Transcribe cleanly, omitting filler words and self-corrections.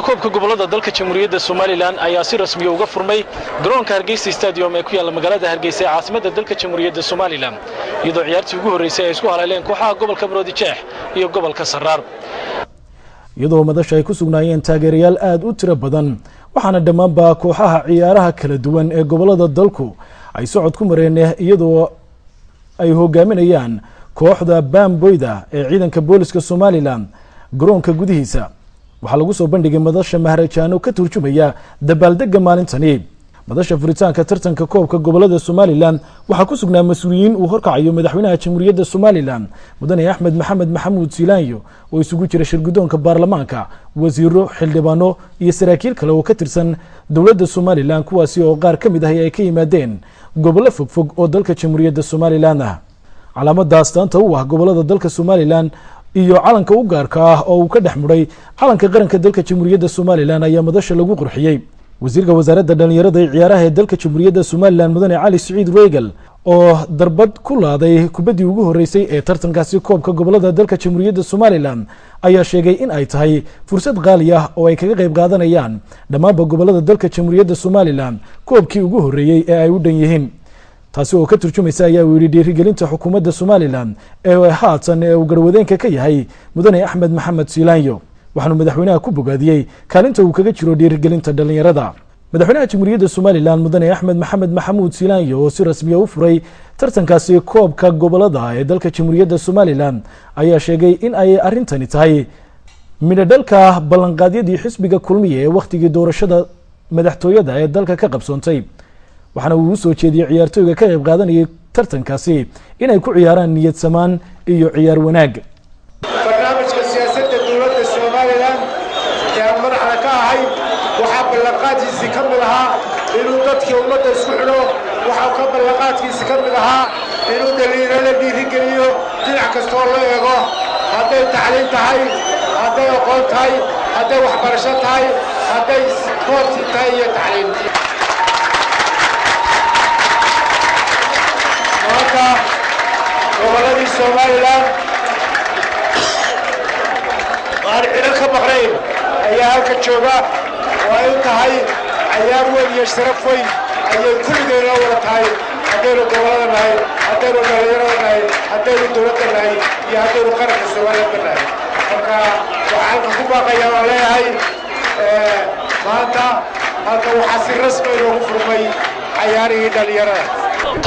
tartanka koobka gobolada dalka Jamhuuriyadda Soomaaliland ayaa si rasmi ah uga furmay garoonka Hargeysa Stadium ee ku yaala magaalada Hargeysa ee caasimadda dalka Jamhuuriyadda Soomaaliland iyadoo ciyaartii ugu horeysay ay isku haleeleen kooxaha gobolka Maroodijeex iyo gobolka Saraar iyadoo madasha ay ku sugnaayeen taageerayaal aad u tiro badan waxaana dhammaanba kooxaha ciyaaraha kala duwan ee gobolada dalku ay socod ku mareen iyadoo ay hogaaminayaan kooxda Bamboyda ee ciidanka booliska Soomaaliland garoonka gudihiisa waxaa lagu soo bandhigay madasha maharajaano ka turjumaya dabaaldega maalintani madasha furitaanka tartanka koobka gobolada Soomaaliland waxaa ku sugnaa mas'uuliyiin uu horkacayo madaxweynaha Jamhuuriyadda Soomaaliland mudane Axmed Maxamed Maxamuud Siilaanyo oo isugu jira shirgudoonka baarlamaanka wasiiro xildhibaano iyo saraakiil kale oo ka tirsan dawladda Soomaaliland kuwaasi oo qaar kamid ah ay ka yimaadeen gobollo fogfog oo dalka Jamhuuriyadda Soomaaliland ah calaamada astaanta u ah gobolada dalka Soomaaliland iyo calanka u gaarka ah oo uu ka dhaxmuray calanka qaranka dalka Jamhuuriyadda Soomaaliland ayaa madasha lagu qurxiyay wasiirka wasaaradda dhalinyarada iyo ciyaaraha ee dalka Jamhuuriyadda Soomaaliland mudane Cali Saciid Reegal oo darbad ku laaday kubadii ugu horeysay ee tartankaasi koobka gobolada dalka Jamhuuriyadda Soomaaliland ayaa sheegay in ay tahay fursad qaali ah oo ay kaga qayb qaadanayaan dhammaan gobolada dalka Jamhuuriyadda Soomaaliland koobkii ugu horeeyay ee ay u dhan yihiin taasi oo ka turjumaysa ayaa uu yiri dhiirigelinta xukuumadda Soomaaliland ee haatan uu garwadeenka ka yahay mudane Axmed Maxamed Siilaanyo waxaanu madaxweynaha ku bogaadiyay kaalinta uu kaga jiro dhiirigelinta dhalinyarada madaxweynaha Jamhuuriyadda Soomaaliland mudane Axmed Maxamed Maxamuud Siilaanyo oo si rasmi ah u furay tartankaasi koobka gobolada ee dalka Jamhuuriyadda Soomaaliland ayaa sheegay in ay arintani tahay midadhalka ballanqaadyadii xisbiga kulmiye ee waqtigii doorashada madaxtooyada ee dalka ka qabsoontay waxaana uu soo jeediyay ciyaartooyga ka qayb qaadanayay tartankaasi inay ku ciyaaraan niyad samaan iyo ciyaar wanaag barnaamijka siyaasadda dawladda Soomaaliland ee madaxda ka ahay waxa ballanqaadkiisa ka mid ahaa inuu dadkii ummadda isku xidho waxa ka ballanqaadkiisa ka mid ahaa inuu dhalinyarada dhiirigeliyo dhinac kasta oo loo eego hadday tacliin tahay hadday aqoon tahay hadday waxbarasho tahay hadday isboorti tahay iyo tacliin goboladii Soomaaliland aan cidlo ka maqnayn ayaa halka jooga waa in tahay ciyaar weyn iyo sharaf weyn ayay kulligeena wada tahay haddaynu gobolada nahay haddaynu dhalinyarada nahay haddaynu dowladda nahay iyo haddaynu qaranka Soomaaliland nahay marka waxaan ku baaqayaa oo leeyahay maanta halka waxaa si rasmi loogu furmay ciyaarihii dhalinyarada